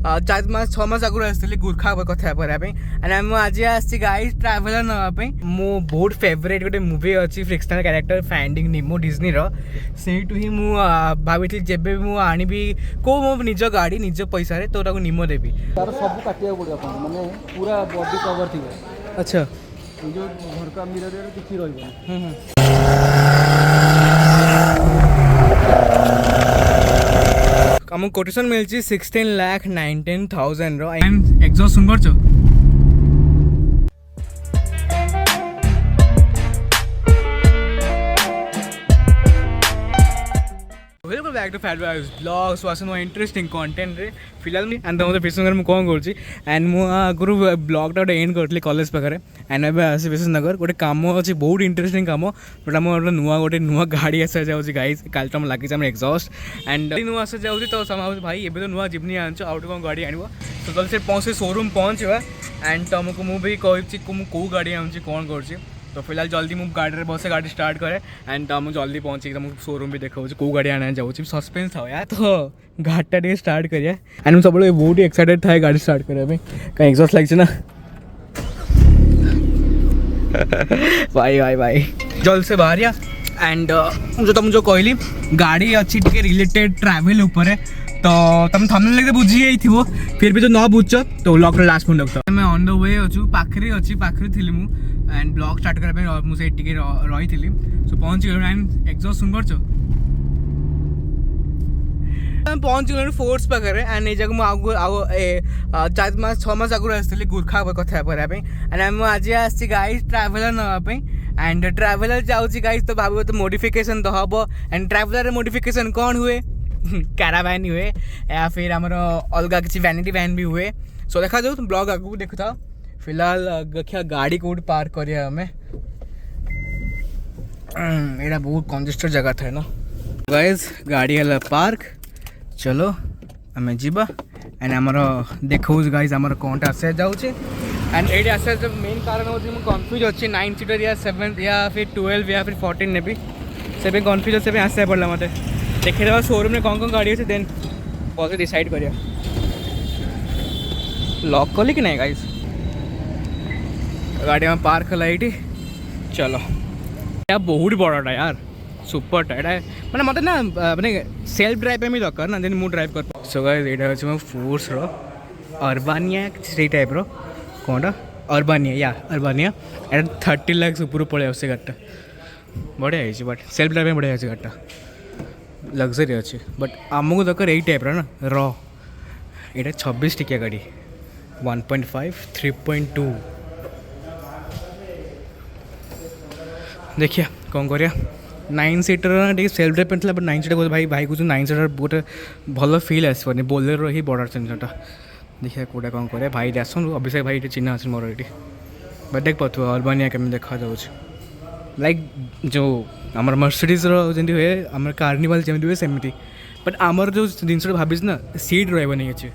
4 मास 6 मास आगु आसली गुरखा कथा करने एंड आज आसी गाइस ट्रावेलर नापी मो बहुत फेवरेट गोटे मूवी अच्छी फिक्शनल कैरेक्टर फाइंडिंग निमो डिज्नी सेठू ही भाई जब भी आनी को मो निज गाड़ी निज पैसा रे तो निमो देवी तार सब काटिया पड़ो माने पूरा बॉडी कवर थी। अच्छा जो घर का मिरर किसी रही आमको कोटेशन मिली 16,19,000 एंड एग्जॉस्ट सुन पार्छ welcome back to fat vibes blogs वासन इंटरेस्टिंग कंटेंट रे फिलहाल एंड मत विश्वनगर मुझे कौन कर एंड मुझे आगुरी ब्लॉगटा गोटे एंड करी कॉलेज पाखे एंड एवं आसी विश्वनगर गोटे कम अच्छे बहुत इंटरेस्टिंग कम बट आम गोटे नुआ गाड़ी आसा जाऊँगी गाइस काल तो लगे आम एग्जॉस्ट एंड नुआ आसा जाऊँगी तो भाई एवं तो नुआ जीवनी आन आउट कौन गाड़ी आण तो जल्दी से पहुँचे शोरूम पहुँचा एंड तुमको मुझे कही कौ गाड़ी आनी कौन कर तो फिलहाल जल्दी मुझे गाड़ी में बसे गाड़ी स्टार्ट करे एंड तुम जल्दी पहुँचे तुमको शोरूम भी देखा कौ गाड़ी आना जाऊँगी सस्पेंस था यार तो गाड़ीटा टे स्टार्ट करिए एंड मुझे सब बहुत एक्साइटेड था गाड़ी स्टार्ट करने कहीं एग्जॉस्ट लगे ना भाई भाई भाई जल्द से बाहर एंड जो तुम कहली गाड़ी अच्छी टे रिलेटेड ट्रैवल उपर तो तुम थंबनेल देखते बुझी जाइथिबो फिर भी जो न बुझ तो ब्लॉग लास्ट में लगता मैं ऑन द वे अच्छु पाखरे अच्छी पाखरे थी मु एंड ब्लॉग स्टार्ट करने मुझे टिके रही थी सो पहुँची गलु एंड एग्जॉस्ट सुन पार्छ पहुँची गलु फोर्स पाखे एंड ये जगह आगु 4 मास 6 मास आगु आसली गुरखा कथा करने एंड आज आसी गाइस ट्रावेलर नापी एंड ट्रावेलर जाऊँगी गाइस तो भाव तो मॉडिफिकेशन तो हम एंड ट्रावेलर मॉडिफिकेशन कौन हुए कैरावैन हुए या फिर आमर अलग किसी वैनिटी वैन भी हुए सो देखा जाऊ तुम ब्लॉग आगू देखु था फिलहाल देखिए गाड़ी कौट पार्क करिया हमें एटा बहुत कंजेस्टेड जगह था ना गाइस गाड़ी है पार्क चलो आम जीवा एंड आमर देखो गाइस आमर कौन आसे जाऊँचे एंड ये आसे मेन कारण हूँ मुझे कन्फ्यूज अच्छी 9 सीटर या 7 या फिर 12 या फिर 14 ने भी से कन्फ्यूज से आसा पड़ा मत देखे शोरूम में कौन कौन गाड़ी अच्छे देन बहुत डिसाइड करिया लॉक कली कि नहीं गाइस गाड़ी में पार्क कला ये चलो यार बहुत बड़ा यार सुपर टाइट है मैंने मत ना मैंने सेल्फ ड्राइव पे भी दरकार ना देन मुझे ड्राइव कर सो गाइस ये अच्छे फोर्स अर्बानिया से टाइप कौनटा अर्बानिया या अर्बानिया एट 30 लाख ऊपर पड़े से गाड़ीटा बढ़िया है बट सेल्फ ड्राइव में बढ़िया है गाड़ीटा लग्जरी अच्छे बट आमको दरकार यही टाइप ना ये 26 टिकिया गाड़ी 1.5 3.2 देखिए कौन करिया 9 सीटर ना टे सेल्फ ड्राइव पे बट 9 सीटर भाई भाई कुछ 9 सीटर गोटे भल फिल आसपनि बोलेरो ही बड़ा जिनटा देखिए कौटा कौन करिया भाई आसन अभिषेक भाई ये चिन्ह अच्छे मोर ये बट देख पाथ अर्बानिया केमी देखा जाऊँ लाइक जो आमर मर्सिडीज जमी हुए आम कार्निवाल जमी हुए सेमती बट आमर जो जिनस भाई ना सीट रही अच्छे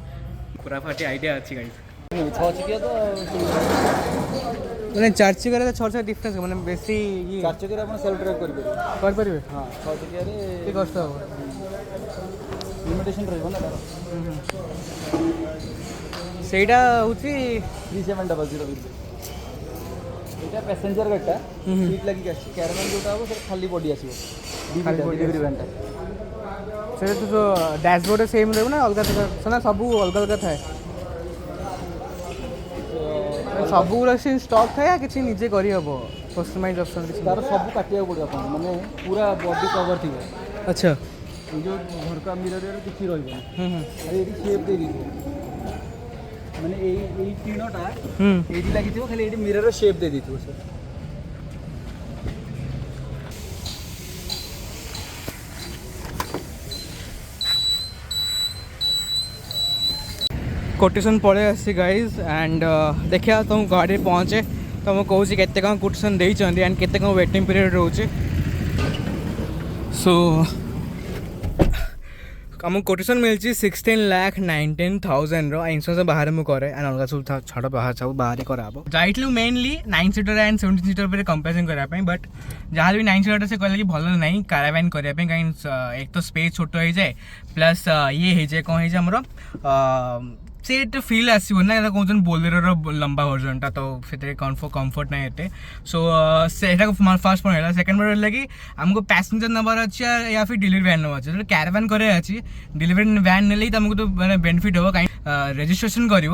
पूरा फाटी आइडिया अच्छी गाड़ी मैंने 4 चकिया 6 चकिया डिफरेंस मैंने बेसी 4 चकिया सेल्फ ड्राइव कर पारे हाँ 6 चकिया रे कष्ट हो लिमिटेशन रही ना सेटा होची 3700 ये पैसेंजर गाड़ीटा सीट लगी कैरावैन जोटा हम सर खाली बॉडी आसो डिलीवरी वैनटा से तो डैशबोर्ड सेम रहना अलग ना सब अलग अलग था सब स्टॉक था या किसी निजे करहब कस्टमाइज ऑप्शन तार सब काटिया पड़ो माने पूरा बॉडी कवर थी। अच्छा जो घर का मिरर किसी रही ये शेप दे दी माने ए तीनोटा एडी लगी थी खाली एडी मिरर शेप दे दी थी सर कोटेशन पड़े आसी गाइज एंड देखिए तुम गाड़ी पहुँचे तो मुझे कहूँ केते कौन कोटेशन देइछंती एंड केते कौन वेटिंग पीरियड रोचे सो आमको कोटेशन मिली 16,19,000 इंश्योरेंस बाहर मुझे करे एंड अलग सब छाड़ बाहर सब बाहर कराब जाइलु मेनली 9 सीटर एंड 17 सीटर पर कंपेरिजन करने बट जहाँ भी 9 सीटर से कहले कि भल ना कैरावैन करने कहीं एक तो स्पेस छोट हो जाए प्लस ये हो जाए कौन हो आमर से फिल आसो ना कौन बोलेरोर लंबा वर्जनटा तो से कम्फर्ट ना ये सो से फास्ट पॉइंट है। सेकेंड पॉइंट है कि आमको पैसेंजर नंबर अच्छे या फिर डिलीवरी वैन नंबर अच्छे कैरावान करे अच्छी डिलीवरी वैन ने तुमको तो मैंने बेनिफिट हम कहीं रेजिस्ट्रेशन कर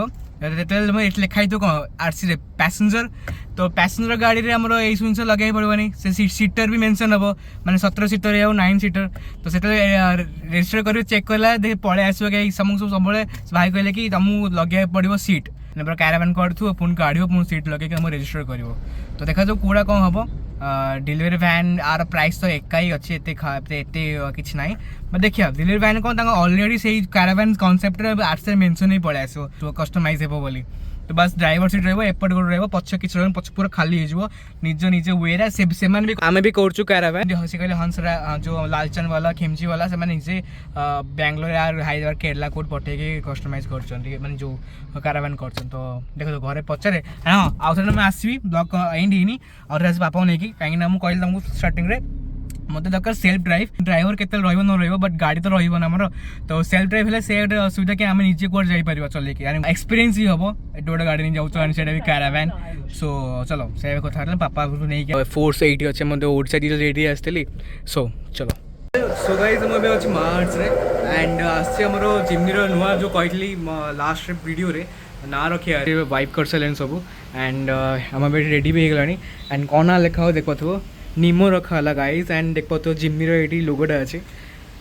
लिखाई तो कौन आरसी पैसेंजर तो पैसेंजर गाड़ी में आम यही जिन लगे पड़ोनी से सीटर भी मेंशन हम मैंने 17 सीटर या 9 सीटर तो से रेजिस्टर कर चेक कला पलि आसो सब भाई कहले कि तुमको लगे पड़ो सीट कैरावान कर पुणी काढ़ पुणी सीट लगे रेजिस्टर कर तो देखा जो कौड़ा कौन हम डिलीवरी वैन आर प्राइस तो एका ही अच्छी एत किसी ना बट देखिए डिलीवरी वैन कौन ऑलरेडी से कैरावान कॉन्सेप्ट आर्ट्स मेंशन ही पड़े आसो तो कस्टमाइज हे बोली तो बस ड्राइवर सीट रपट गोटे रछ किसी पछ पूरा खाली हो निज निज वे से आम भी कर कैरावान से कहले हंस जो लालचन वाला खेमची वाला से निजे बेंगलोर यार हाइद्राबाद केरला कोड पठे कस्टमाइज कर जो कैरावान कर तो देखो घर पचारे हाँ आउ थे मैं आसवि ब्लॉग एंड ही और बापा नहीं कहीं मुझे तुमको स्टार्टिंग रे मत दरकार सेल्फ ड्राइवर केते रहिबो न रहिबो बट गाड़ी तो रहिबो ना हमर तो सेल्फ ड्राइव हेले से असुविधा कि आम निजे कोड जाई परिबा चले कि यानी एक्सपीरियंस ही हबो एटे गोटे गाड़ी नहीं जाउछ एंड सेटा भी कैरावान सो चलो से कथा हला पापा को नहीं कि फोर्स 80 अच्छे मते ओडिसा डी रेडी आस्तली सो चलो सो गाइस हम अबे अछि मार्च रे एंड आसे हमरो जिम्नी रो नुवा जो कहली लास्ट वीडियो रे ना रखिए वाइप कर सलेन सब एंड हम रेडी भी हो गलानी एंड कौन लिखा हो देखो तो निमो रखा गाइज एंड देख तो जिम्नी ये लोगोटा अच्छे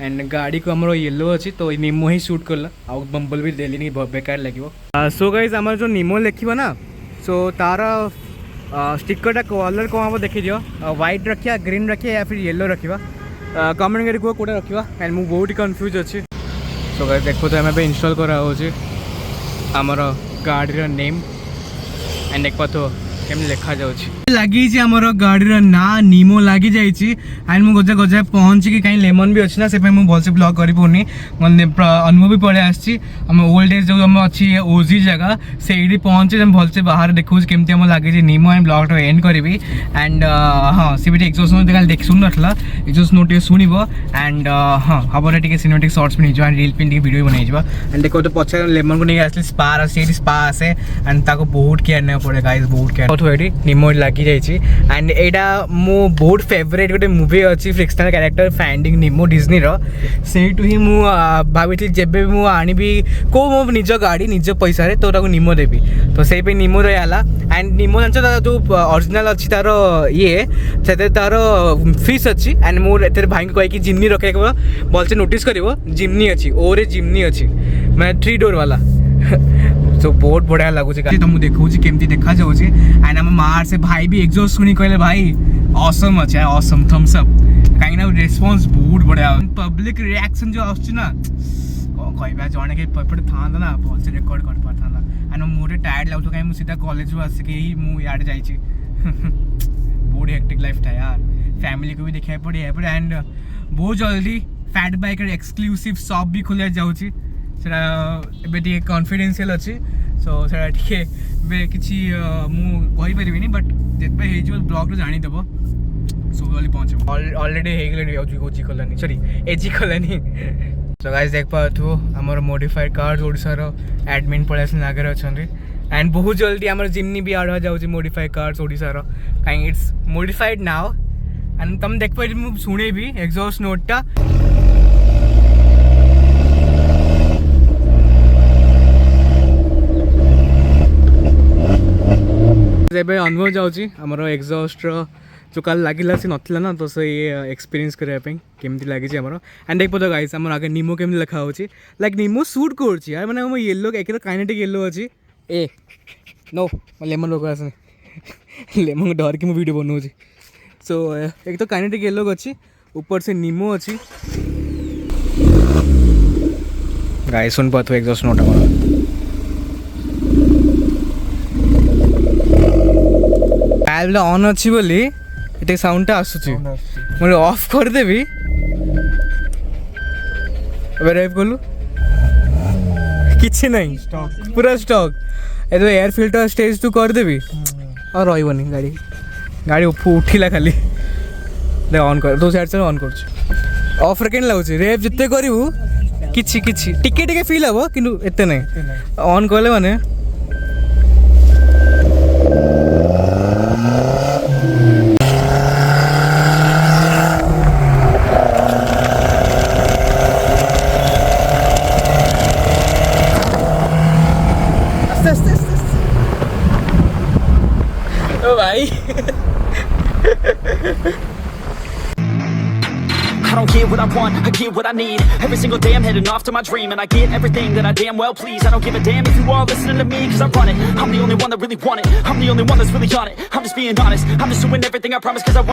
एंड गाड़ी को आमर येलो अच्छी तो निमो ही शूट करला आउ बम्बल भी देली नहीं बेकार लगे सो गाइज आम जो निमो लिखा ना सो तार स्टिकरटा कलर कौन हम देखी दियो व्हाइट रखिया ग्रीन रखिया या फिर येलो रखा कमेंट करी कौटा रखा एंड मुझे बहुत कन्फ्यूज अच्छी सो गाइज देखो तो आम इनस्टॉल करा आमर गाड़ी नेम एंड देख तो केमती लिखा लगी आमर गाड़ी ना निमो लगी जाइए एंड मुझे गजा पहुँची कहीं लेमन भी अच्छी ना से भलसे ब्लॉग कर पानी अनुभव भी पड़े आम ओल्ड एज जो आम अच्छी ओजी जगह से पहुँचे भलसे बाहर देखो केमती आम लगी निमो एंड ब्लॉग एंड करी एंड हाँ सी एक्सॉस्ट नोट देख शुण ना एक्सॉस्ट नोट शुणव एंड हाँ हम टे सिनेमेटिक शॉर्ट्स भी नहीं रील पिन वीडियो बनाई एंड देखो तो पचार लेमन को नहीं आसली स्पा आसे स्पा आसे एंड ताको बहुत केयर ना पड़े गाइज बहुत केयर ये निमो लगी जाइए एंड यहाँ मो बहुत फेवरेट गोटे मुवी अच्छी फिक्शनल कैरेक्टर फाइंडिंग निमो डिज्नी से ही भाई जब मुझे आनी को मो निज गाड़ी निज पैसा तो निमो देवी तो से निमो रहा एंड निमो जान जो ओरिजिनल अच्छी तार ये से तार फिश अच्छी एंड मुझे भाई को कहीकि जिम्नी रखे भलसे नोटिस कर जिम्नी अच्छी ओरे जिम्नी अच्छी मैं 3 डोर वाला तो बहुत बढ़िया लगुच तो मुझे देखा केमती देखा जाऊँगी एंड आम मार से भाई भी एक्सॉस्ट शुणी कहले भाई ऑसम अच्छे ऑसम थम्स अप कहीं रेस्पॉन्स बहुत बढ़िया पब्लिक रिएक्शन जो आसना कौन कह जड़े कि पपटे था ना भलसे रेकर्ड कर पाता एंड मोटे टायर्ड लगुच कहीं सीधा कॉलेज आसिक मुझे जाइए बहुत हेक्टिक लाइफ था यार फैमिली को भी देखा पड़े एंड बहुत जल्दी फैट बाइकर एक्सक्लूसिव शॉप भी खोल जाऊँगी से कन्फिडेंशियल अच्छी सो से किसी मुझे बट जितने ब्लॉग जानीदेव सब जल्दी पहुँच अलरेडी ओजी खोलानी सॉरी एजी खोलानी सो गाइस देख पाथु आमर मॉडिफाइड कार्स ओडिशार एडमिन पळेस नागर अछंती एंड बहुत जल्दी आमर जिम्नी भी आड़ जाउची मॉडिफाइड कार्स ओडिशार काई इट्स मॉडिफाइड नाउ एंड तुम देख पाइ मु सुने भी एग्जॉस्ट नोटटा एबे अनुभव जाउची आमर एग्जॉस्ट जो कल लगिला से नथिला ना तो से एक्सपीरियंस करबा केमती लगी आमर एंड देख पतो गाइस आमर आगे निमो केमती लिखा होची लाइक निमो शूट करची यार माने हम येलो एक काइनेटिक येलो अछि ए नो लेमन लोग आसे लेमन डर के मु वीडियो बनौची सो एक तो काइनेटिक येलो अछि ऊपर से निमो अछि गाइस सुन पातो एग्जॉस्ट नोट आमर पैल ऑन अच्छी बोली ये साउंड आसूची मुझे ऑफ करदेवी ड्राइव कलु किसी नहीं पूरा स्टॉक ये तो एयर फिल्टर स्टेज तू करदेवी और रही गाड़ी गाड़ी उठिला खाली देख ऑन कर दो साइड से ऑन कर ऑफ रे केन लगुच रेप जिते करू କିଛି ଟିକେ ଫିଲ୍ ହବ କିନ୍ତୁ ଏତେ ନାହିଁ ଅନ୍ କଲେ ମାନେ ओ भाई I don't get what I want, I get what I need. Every single day I'm heading off to my dream, and I get everything that I damn well please. I don't give a damn if you all listening to me, cause I run it. I'm the only one that really want it, I'm the only one that's really on it. I'm just being honest, I'm just doing everything I promise, cause I want